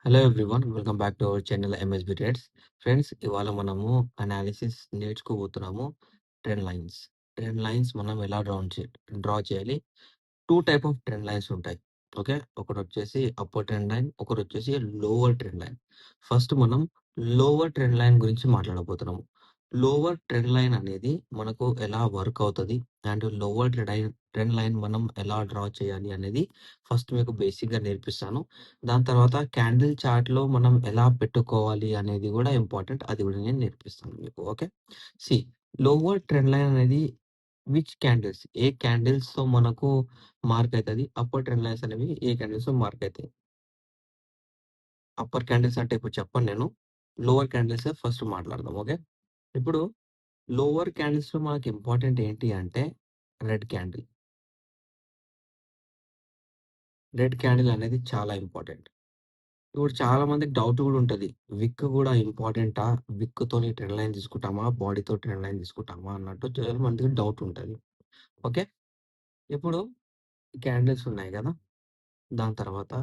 Hello everyone. Welcome back to our channel MSB trades. Friends, ఇవాళ మనము analysis నేర్చుకోబోతున్నాము. Trend lines. Trend lines మనం ఎలా డ్రా చేయాలి. 2 టైప్ ఆఫ్ ట్రెండ్ లైన్స్ ఉంటాయి. ఓకే. ఒకటొచ్చేసి అప్పర్ ట్రెండ్ లైన్, ఒకటొచ్చేసి లోవర్ ట్రెండ్ లైన్. ఫస్ట్ మనం లోవర్ ట్రెండ్ లైన్ గురించి మాట్లాడబోతున్నాము. లోవర్ ట్రెండ్ లైన్ అనేది మనకు ఎలా వర్క్ అవుతది అండ్ లోవర్ ట్రెండ్ లైన్ మనం ఎలా డ్రా చేయాలి అనేది ఫస్ట్ మీకు బేసిక్‌గా నేర్పిస్తాను. దాని తర్వాత క్యాండిల్ చార్ట్‌లో మనం ఎలా పెట్టుకోవాలి అనేది గూడా ఇంపార్టెంట్. అది గూడా నేను నేర్పిస్తాను మీకు. Okay. See lower trend line అనేది ఏ క్యాండిల్స్‌తో మనకు మార్క్ అయితది. అప్పర్ ట్రెండ్ లైన్స్ అనేవి ఏ క్యాండిల్స్‌తో మార్క్ అయితాయి. అప్పర్ క్యాండిల్స్ అంటే ఇప్పుడు చెప్పను నేను. లోవర్ క్యాండిల్స్ ఫస్ట్ మాట్లాడదాం. ఓకే. ఇప్పుడు లోవర్ క్యాండిల్స్‌లో మనకి ఇంపార్టెంట్ ఏంటి అంటే రెడ్ క్యాండిల్. రెడ్ క్యాండిల్ అనేది చాలా ఇంపార్టెంట్. ఇప్పుడు చాలా మందికి డౌట్ గూడా ఉంటది. విక్ గూడా ఇంపార్టెంటా? విక్‌తోని ట్రెండ్ లైన్ తీసుకుంటామా? బాడీతో ట్రెండ్ లైన్ తీసుకుంటామా? అన్నట్టు చాలా మందికి డౌట్ ఉంటది. ఓకే. ఇప్పుడు క్యాండిల్స్ ఉన్నాయి గదా! దాని తర్వాత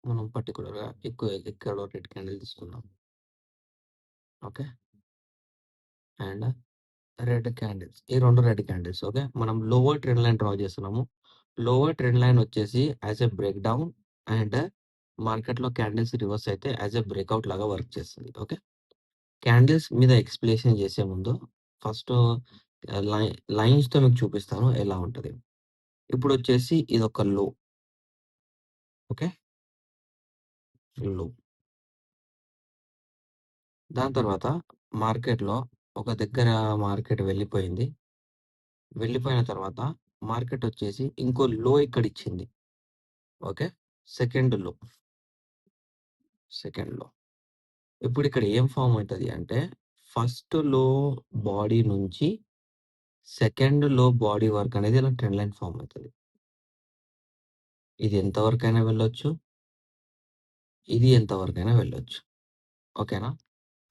మనం పర్టిక్యులర్‌గా ఎక్కడో రెడ్ క్యాండిల్ తీసుకుందాం. ఓకే. And red candles. ఈ 2 రెడ్ క్యాండిల్స్. ఓకే. మనం లోవర్ ట్రెండ్ లైన్ డ్రా చేస్తున్నాము. లోవర్ ట్రెండ్ లైన్ వచ్చేసి as a break down and మార్కెట్‌లో క్యాండిల్స్ రివర్స్ అయితే యాస్ ఎ బ్రేక్‌ఔట్ లాగా వర్క్ చేస్తది. ఓకే. క్యాండిల్స్ మీద ఎక్స్‌ప్లనేషన్ చేసే ముందు ఫస్ట్ ఆహ్, లై లైన్స్‌తో మీకు చూపిస్తాను ఎలా ఉంటది. ఇప్పుడొచ్చేసి ఇదొక లో. ఓకే. లో. దాని తర్వాత మార్కెట్‌లో ఒక దగ్గర మార్కెట్ వెళ్ళిపోయింది. వెళ్ళిపోయిన తర్వాత మార్కెటొచ్చేసి ఇంకో లో ఇక్కడిచ్చింది. ఓకే. సెకండ్ లో. సెకండ్ లో. ఇప్పుడిక్కడ ఏం ఫార్మ్ అయితది అంటే ఫస్ట్ లో బాడీ నుంచి సెకండ్ లో బాడీ వరకు అనేది ఇలా ట్రెండ్ లైన్ ఫార్మ్ అయితది. ఇది ఎంత వరకైనా వెళ్ళొచ్చు. ఇది ఎంత వరకైనా వెళ్ళొచ్చు. ఓకేనా?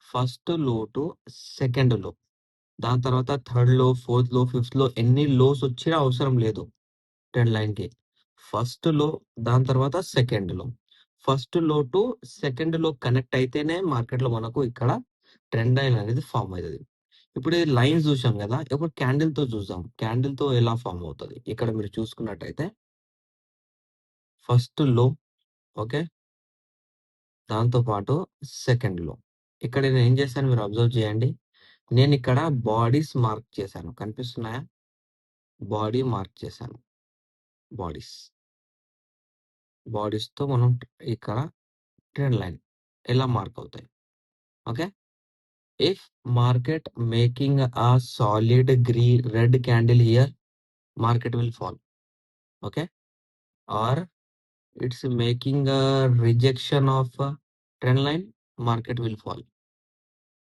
ఫస్ట్ లో టు సెకండ్ లో. దాని తర్వాత థర్డ్ లో, ఫోర్త్ లో, ఫిఫ్త్ లో ఎన్ని లోస్ వచ్చినా అవసరం లేదు ట్రెండ్ లైన్‌కి. ఫస్ట్ లో, దాని తర్వాత సెకండ్ లో. ఫస్ట్ లో టు సెకండ్ లో కనెక్ట్ అయితేనే మార్కెట్‌లో మనకు ఇక్కడ ట్రెండ్ లైన్ అనేది ఫార్మ్ అయితది. ఇప్పుడు ఈ లైన్స్ చూసాం గదా! ఇప్పుడు క్యాండిల్‌తో చూద్దాం. క్యాండిల్‌తో ఎలా ఫార్మ్ అవుతది. ఇక్కడ మీరు చూసుకున్నట్టయితే ఫస్ట్ లో. ఓకే. దాంతో పాటు సెకండ్ లో. ఇక్కడ నేనేం చేశాను మీరు అబ్జర్వ్ చేయండి. నేనిక్కడ బాడీస్ మార్క్ చేశాను. కనిపిస్తున్నాయా? బాడీ మార్క్ చేశాను. బాడీస్. బాడీస్‌తో మనం ఇక్కడ ట్రెండ్ లైన్ ఇలా మార్క్ అవుతాయి. Okay. If market making a solid red candle here, market will fall. Okay. Or it's making a rejection of trend line, market will fall.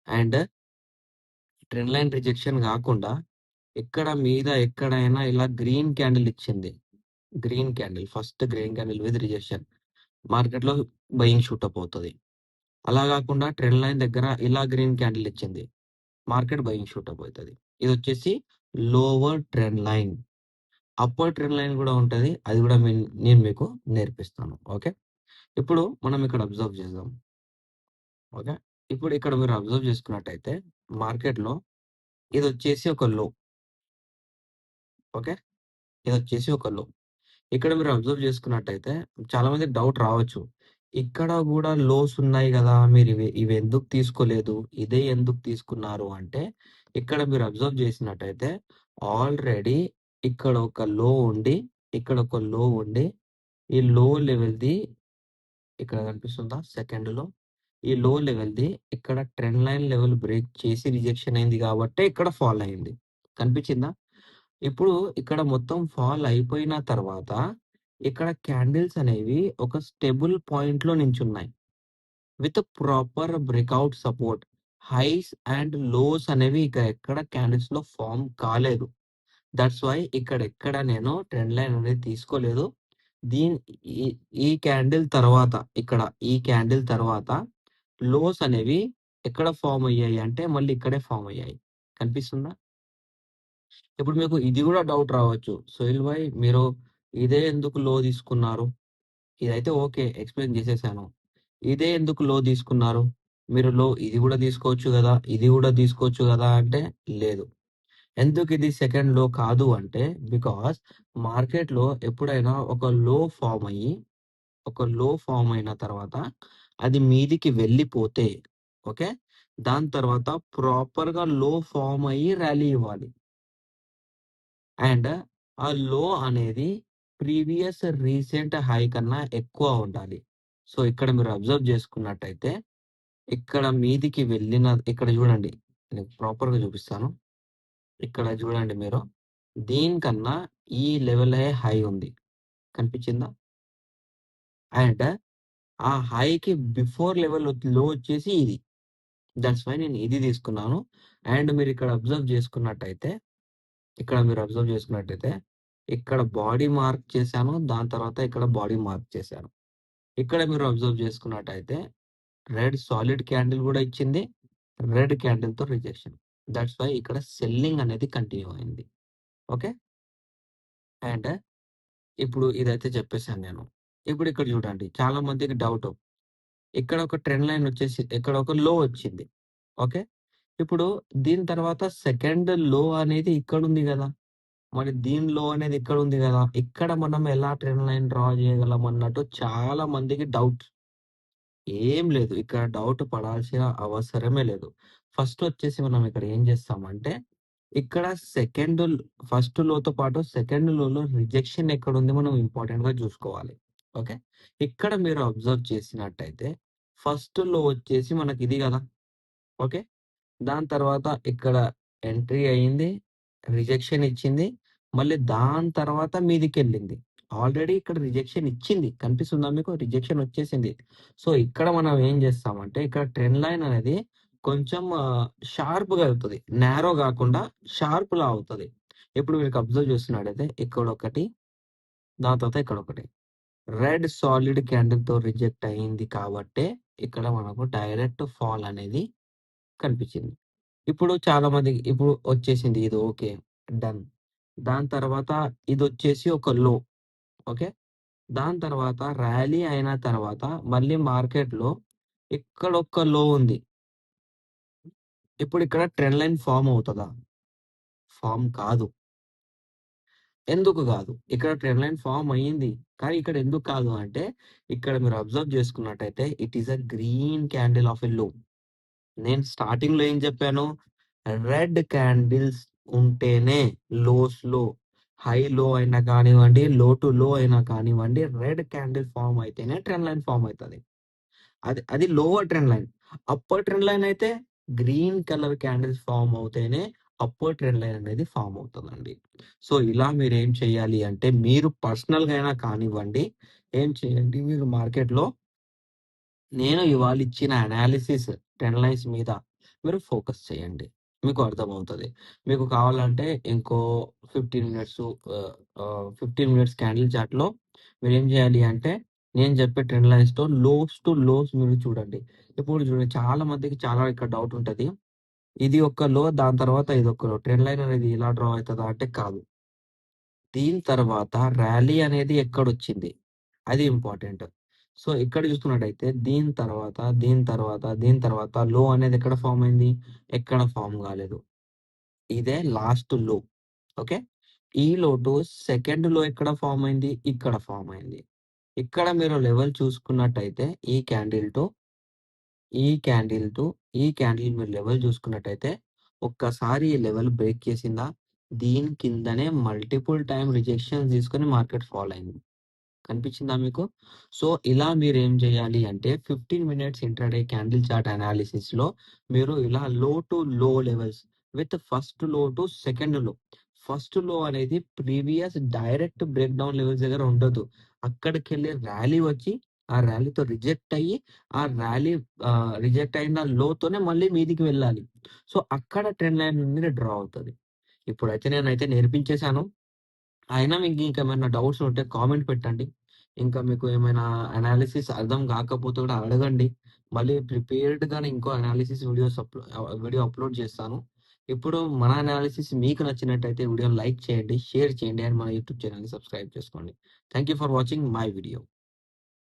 And trend line rejection గాకుండా ఇక్కడ మీద ఎక్కడైనా ఇలా green candle ఇచ్చింది. Green candle. First green candle with rejection. మార్కెట్‌లో buying shoot up అవుతది. అలా గాకుండా ట్రెండ్ లైన్ దగ్గర ఇలా గ్రీన్ క్యాండిల్ ఇచ్చింది. మార్కెట్ బయింగ్ షూటప్ అయితది. ఇదొచ్చేసి lower trend line. Upper trend line గూడా ఉంటది. అది గూడా నేను మీకు నేర్పిస్తాను. ఓకే. ఇప్పుడు మనం ఇక్కడ అబ్జర్వ్ చేద్దాం. ఓకే. ఇప్పుడు ఇక్కడ మీరు అబ్జర్వ్ చేసుకున్నట్టయితే మార్కెట్‌లో ఇదొచ్చేసి ఒక లో. ఓకే. ఇదొచ్చేసి ఒక లో. ఇక్కడ మీరు అబ్జర్వ్ చేసుకున్నట్టయితే చాలా మందికి డౌట్ రావచ్చు. ఇక్కడ గూడా లోస్ ఉన్నాయి గదా! మీరు ఇవెందుకు తీసుకోలేదు? ఇదే ఎందుకు తీసుకున్నారు అంటే, ఇక్కడ మీరు అబ్జర్వ్ చేసినట్టయితే ఆల్రెడీ ఇక్కడ ఒక లో ఉండి, ఇక్కడ ఒక లో ఉండి, ఈ లో లెవెల్‌ది ఇక్కడ కనిపిస్తుందా? సెకండ్‌లో. ఈ లో లెవెల్‌ది ఇక్కడ ట్రెండ్ లైన్ లెవెల్ బ్రేక్ చేసి రిజెక్షన్ అయింది గాబట్టే ఇక్కడ ఫాల్ అయింది. కనిపించిందా? ఇప్పుడు ఇక్కడ మొత్తం ఫాల్ అయిపోయిన తర్వాత, ఇక్కడ క్యాండిల్స్ అనేవి ఒక స్టేబుల్ పాయింట్‌లో నించున్నాయి. With proper breakout support. Highs and lows అనేవి ఇక ఎక్కడ క్యాండిల్స్‌లో ఫార్మ్ కాలేదు. దట్స్ వై ఇక్కడెక్కడ నేను ట్రెండ్ లైన్ అనేది తీసుకోలేదు. దీన్ ఈ ఈ క్యాండిల్ తర్వాత ఈ క్యాండిల్ తర్వాత లోస్ అనేవి ఎక్కడ ఫార్మ్ అయ్యాయి అంటే మళ్ళీ ఇక్కడే ఫార్మ్ అయ్యాయి. కనిపిస్తుందా? ఇప్పుడు మీకు ఇది గూడా డౌట్ రావచ్చు. సోహిల్ భాయ్, మీరు ఇదే ఎందుకు లో తీసుకున్నారు? ఇదైతే ఓకే. ఎక్స్‌ప్లెయిన్ చేసేసాను. ఇదే ఎందుకు లో తీసుకున్నారు? మీరు లో ఇది గూడా తీసుకోవచ్చు గదా! ఇది గూడా తీసుకోవచ్చు గదా! అంటే లేదు. ఎందుకు ఇది సెకండ్ లో కాదు అంటే బికాస్ మార్కెట్‌లో ఎప్పుడైనా ఒక లో ఫార్మ్ అయిన తర్వాత అది మీదికి వెళ్ళిపోతే ఓకే. దాని తర్వాత ప్రాపర్‌గా లో ఫార్మ్ అయ్యి ర్యాలీ ఇవ్వాలి. అండ్ ఆ లో అనేది ప్రీవియస్ రీసెంట్ హై కన్నా ఎక్కువ ఉండాలి. సో, ఇక్కడ మీరు అబ్జర్వ్ చేసుకున్నట్టయితే ఇక్కడ మీదికి ఇక్కడ చూడండి. నేను ప్రాపర్‌గా చూపిస్తాను. ఇక్కడ చూడండి మీరు. దీనికన్నా ఈ లెవెలే హై ఉంది. కనిపించిందా? అండ్ ఆ హైకి బిఫోర్ లెవెల్ లో వచ్చేసి ఇది. దట్స్ వై నేను ఇది తీసుకున్నాను. అండ్ మీరు అబ్జర్వ్ చేసుకున్నట్టయితే ఇక్కడ బాడీ మార్క్ చేశాను. దాని తర్వాత ఇక్కడ బాడీ మార్క్ చేశాను. ఇక్కడ మీరు అబ్జర్వ్ చేసుకున్నట్టయితే రెడ్ సాలిడ్ క్యాండిల్ గూడా ఇచ్చింది. రెడ్ క్యాండిల్‌తో రిజెక్షన్. దట్స్ వై ఇక్కడ సెల్లింగ్ అనేది కంటిన్యూ అయింది. ఓకే. అండ్ ఇప్పుడు ఇదైతే చెప్పేసాను నేను. ఇప్పుడు ఇక్కడ చూడండి చాలా మందికి డౌటు. ఇక్కడ ఒక ట్రెండ్ లైన్ వచ్చేసి ఇక్కడ ఒక లో వచ్చింది. ఓకే. ఇప్పుడు దీని తర్వాత సెకండ్ లో అనేది ఇక్కడుంది గదా! మరి దీని లో అనేది ఇక్కడుంది గదా! ఇక్కడ మనం ఎలా ట్రెండ్ లైన్ డ్రా చేయగలం అన్నట్టు చాలా మందికి డౌట్. ఏం లేదు. ఇక్కడ డౌట్ పడాల్సిన అవసరమే లేదు. ఫస్ట్ వచ్చేసి మనం ఇక్కడ ఏం చేస్తామంటే, ఇక్కడ సెకండ్ ల్ ఫస్ట్ లోతో పాటు సెకండ్ లోలో రిజెక్షన్ ఎక్కడుంది మనం ఇంపార్టెంట్‌గా చూసుకోవాలి. ఓకే. ఇక్కడ మీరు అబ్జర్వ్ చేసినట్టయితే ఫస్ట్ లో వచ్చేసి మనకిది గదా! ఓకే. దాని తర్వాత ఇక్కడ ఎంట్రీ అయింది. రిజెక్షన్ ఇచ్చింది. మళ్ళీ దాని తర్వాత మీదికెళ్ళింది. ఆల్రెడీ ఇక్కడ రిజెక్షన్ ఇచ్చింది. కనిపిస్తుందా మీకు? రిజెక్షన్ వచ్చేసింది. సో, ఇక్కడ మనం ఏం చేస్తామంటే, ఇక్కడ ట్రెండ్ లైన్ అనేది కొంచెం షార్ప్‌గా అవుతది. నారో గాకుండా షార్ప్‌లా అవుతది. ఇప్పుడు మీకు అబ్జర్వ్ చేస్తున్నట్టయితే ఇక్కడొకటి, దాని తర్వాత ఇక్కడొకటి. రెడ్ సాలిడ్ క్యాండిల్‌తో రిజెక్ట్ అయింది కాబట్టే, ఇక్కడ మనకు డైరెక్ట్ ఫాల్ అనేది కనిపించింది. ఇప్పుడు చాలా మందికి ఇప్పుడు వచ్చేసింది ఇది ఓకే. డన్. దాని తర్వాత ఇదొచ్చేసి ఒక లో. ఓకే. దాని తర్వాత ర్యాలీ అయిన తర్వాత మళ్ళీ మార్కెట్‌లో ఇక్కడొక లో ఉంది. ఇప్పుడు ఇక్కడ ట్రెండ్ లైన్ ఫార్మ్ అవుతదా? ఫార్మ్ కాదు. ఎందుకు గాదు? ఇక్కడ ట్రెండ్ లైన్ ఫార్మ్ అయింది. కానీ ఇక్కడ ఎందుకు కాదు అంటే, ఇక్కడ మీరు అబ్జర్వ్ చేసుకున్నట్టయితే it is a green candle of a లో. నేను స్టార్టింగ్‌లో ఏం చెప్పాను? రెడ్ క్యాండిల్స్ ఉంటేనే లోస్‌లో హై లో అయినా కానివ్వండి, లో టు లో అయినా కానివ్వండి, రెడ్ క్యాండిల్ ఫార్మ్ అయితేనే ట్రెండ్ లైన్ ఫార్మ్ అయితది. అది అది lower trend line. Upper trend line అయితే గ్రీన్ కలర్ క్యాండిల్స్ ఫార్మ్ అవుతేనే అప్పర్ ట్రెండ్ లైన్ అనేది ఫార్మ్ అవుతదండి. సో, ఇలా మీరేం చేయాలి అంటే మీరు పర్సనల్‌గా అయినా కానివ్వండి, ఏం చేయండి మీరు మార్కెట్‌లో నేను ఇవాళ ఇచ్చిన అనాలిసిస్ ట్రెండ్ లైన్స్ మీద మీరు ఫోకస్ చేయండి. మీకు అర్థమవుతది. మీకు కావాలంటే ఇంకో 15 మినిట్స్ 15 మినిట్స్ క్యాండిల్ చార్ట్‌లో మీరేం చేయాలి అంటే, నేను చెప్పే ట్రెండ్ లైన్స్‌తో లోస్ టు లోస్ మీరు చూడండి. ఇప్పుడు చూడండి చాలా మందికి చాలా ఇక్కడ డౌట్ ఉంటది. ఇది ఒక లో దాని తర్వాత ఇదొక లో. ట్రెండ్ లైన్ అనేది ఇలా డ్రా అయితదా అంటే కాదు. దీని తర్వాత ర్యాలీ అనేది ఎక్కడొచ్చింది? అది ఇంపార్టెంట్. సో, ఇక్కడ చూసుకున్నట్టయితే దీని తర్వాత లో అనేది ఎక్కడ ఫార్మ్ అయింది? ఎక్కడ ఫార్మ్ కాలేదు. ఇదే లాస్ట్ లో. ఓకే. ఈ లోటు సెకండ్ లో ఎక్కడ ఫార్మ్ అయింది? ఇక్కడ ఫార్మ్ అయింది. ఇక్కడ మీరు లెవెల్ చూసుకున్నట్టయితే ఈ క్యాండిల్ టు ఈ క్యాండిల్ మీరు లెవెల్ చూసుకున్నట్టయితే ఒక్కసారి ఈ లెవెల్ బ్రేక్ చేసిందా? దీని కిందనే మల్టిపుల్ టైమ్ రిజెక్షన్స్ తీసుకొని మార్కెట్ ఫాల్ అయింది. కనిపించిందా మీకు? సో, ఇలా మీరేం జేయాలి అంటే 15 మినిట్స్ ఇంట్రాడే క్యాండిల్ చార్ట్ అనాలిసిస్‌లో మీరు ఇలా లో టు లో లెవెల్స్ విత్ ఫస్ట్ లో టు సెకండ్ లో. ఫస్ట్ లో అనేది previous direct break down levels దగ్గర ఉండదు. అక్కడికెళ్ళి ర్యాలీ వచ్చి, ఆ ర్యాలీతో రిజెక్ట్ అయ్యి, ఆ ర్యాలీ రిజెక్ట్ అయిన లోతోనే మళ్ళీ మీదికి వెళ్ళాలి. సో, అక్కడ ట్రెండ్ లైన్ అనేది డ్రా అవుతది. ఇప్పుడైతే నేనైతే నేర్పించేసాను. అయినా మీకు ఇంకేమైనా డౌట్స్ ఉంటే కామెంట్ పెట్టండి. ఇంకా మీకు ఏమైనా అనాలిసిస్ అర్థం కాకపోతే కూడా అడగండి. మళ్ళీ ప్రిపేర్డ్‌గానే ఇంకో అనాలిసిస్ వీడియో అప్‌లోడ్ చేస్తాను. ఇప్పుడు మన అనాలిసిస్ మీకు నచ్చినట్టయితే వీడియోని లైక్ చేయండి, షేర్ చేయండి అండ్ మన యూట్యూబ్ ఛానెల్‌ని సబ్స్క్రైబ్ చేసుకోండి. Thank you for watching my video.